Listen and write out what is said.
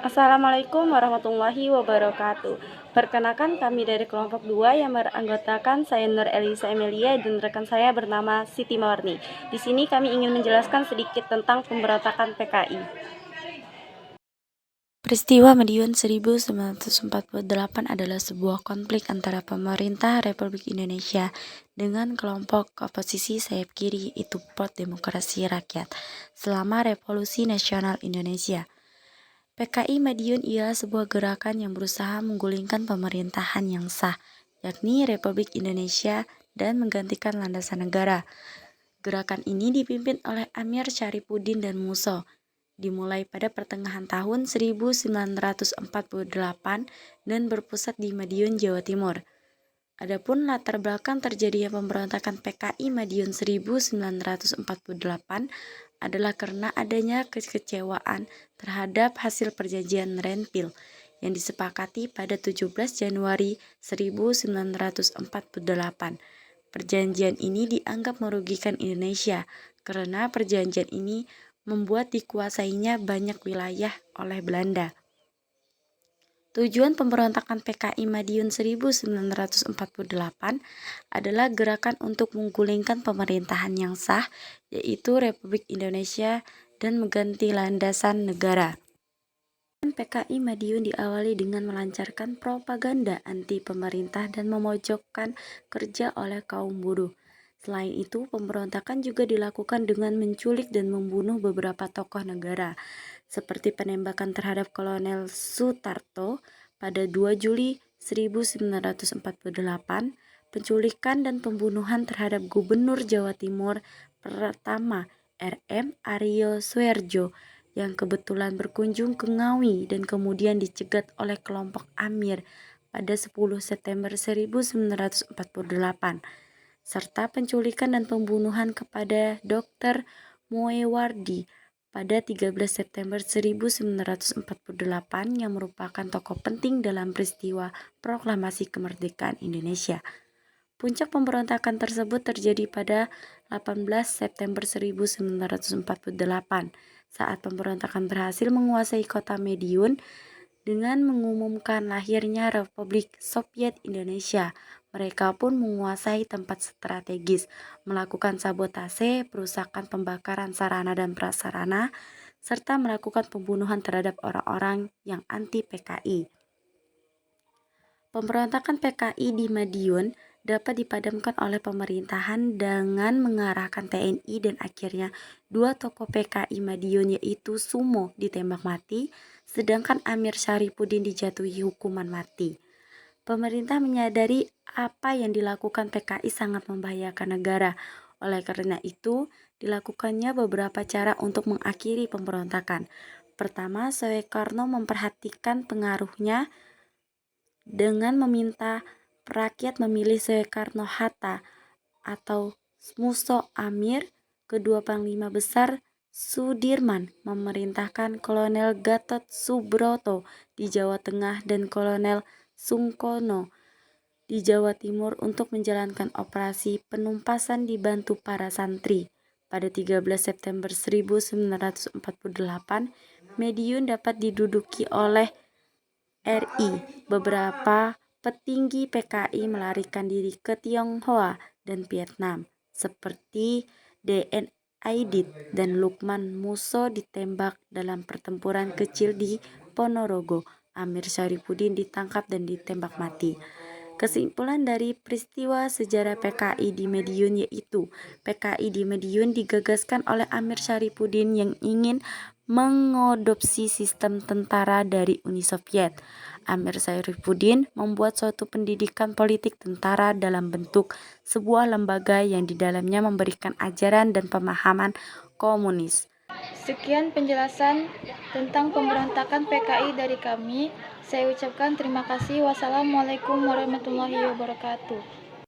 Assalamualaikum warahmatullahi wabarakatuh. Perkenalkan, kami dari kelompok 2 yang beranggotakan saya Nur Elisa Emilia dan rekan saya bernama Siti Mawarni. Di sini kami ingin menjelaskan sedikit tentang pemberontakan PKI. Peristiwa Madiun 1948 adalah sebuah konflik antara pemerintah Republik Indonesia dengan kelompok oposisi sayap kiri, yaitu Front Demokrasi Rakyat, selama Revolusi Nasional Indonesia. PKI Madiun ialah sebuah gerakan yang berusaha menggulingkan pemerintahan yang sah, yakni Republik Indonesia, dan menggantikan landasan negara. Gerakan ini dipimpin oleh Amir Syarifuddin dan Musso, dimulai pada pertengahan tahun 1948 dan berpusat di Madiun, Jawa Timur. Adapun latar belakang terjadinya pemberontakan PKI Madiun 1948 adalah karena adanya kekecewaan terhadap hasil perjanjian Renville yang disepakati pada 17 Januari 1948. Perjanjian ini dianggap merugikan Indonesia karena perjanjian ini membuat dikuasainya banyak wilayah oleh Belanda. Tujuan pemberontakan PKI Madiun 1948 adalah gerakan untuk menggulingkan pemerintahan yang sah, yaitu Republik Indonesia, dan mengganti landasan negara. PKI Madiun diawali dengan melancarkan propaganda anti pemerintah dan memojokkan kerja oleh kaum buruh. Selain itu, pemberontakan juga dilakukan dengan menculik dan membunuh beberapa tokoh negara, seperti penembakan terhadap Kolonel Sutarto pada 2 Juli 1948, penculikan dan pembunuhan terhadap Gubernur Jawa Timur pertama R.M. Aryo Suherjo yang kebetulan berkunjung ke Ngawi dan kemudian dicegat oleh kelompok Amir pada 10 September 1948, serta penculikan dan pembunuhan kepada Dr. Muewardi pada 13 September 1948 yang merupakan tokoh penting dalam peristiwa proklamasi kemerdekaan Indonesia. Puncak pemberontakan tersebut terjadi pada 18 September 1948 saat pemberontakan berhasil menguasai kota Madiun dengan mengumumkan lahirnya Republik Soviet Indonesia. Mereka pun menguasai tempat strategis, melakukan sabotase, perusakan, pembakaran sarana dan prasarana, serta melakukan pembunuhan terhadap orang-orang yang anti PKI. Pemberontakan PKI di Madiun dapat dipadamkan oleh pemerintahan dengan mengarahkan TNI dan akhirnya 2 tokoh PKI Madiun yaitu Sumo ditembak mati, sedangkan Amir Syarifuddin dijatuhi hukuman mati. Pemerintah menyadari apa yang dilakukan PKI sangat membahayakan negara. Oleh karena itu, dilakukannya beberapa cara untuk mengakhiri pemberontakan. Pertama, Soekarno memperhatikan pengaruhnya dengan meminta rakyat memilih Soekarno-Hatta atau Musso Amir. Kedua Panglima Besar Sudirman memerintahkan Kolonel Gatot Subroto di Jawa Tengah dan Kolonel Sungkono di Jawa Timur untuk menjalankan operasi penumpasan dibantu para santri. Pada 13 September 1948, Madiun dapat diduduki oleh RI. Beberapa petinggi PKI melarikan diri ke Tionghoa dan Vietnam, seperti D.N. Aidit dan Lukman Musso ditembak dalam pertempuran kecil di Ponorogo. Amir Syarifuddin ditangkap dan ditembak mati. Kesimpulan dari peristiwa sejarah PKI di Madiun yaitu PKI di Madiun digagaskan oleh Amir Syarifuddin yang ingin mengadopsi sistem tentara dari Uni Soviet. Amir Syarifuddin membuat suatu pendidikan politik tentara dalam bentuk sebuah lembaga yang di dalamnya memberikan ajaran dan pemahaman komunis. Sekian penjelasan tentang pemberontakan PKI dari kami. Saya ucapkan terima kasih. Wassalamualaikum warahmatullahi wabarakatuh.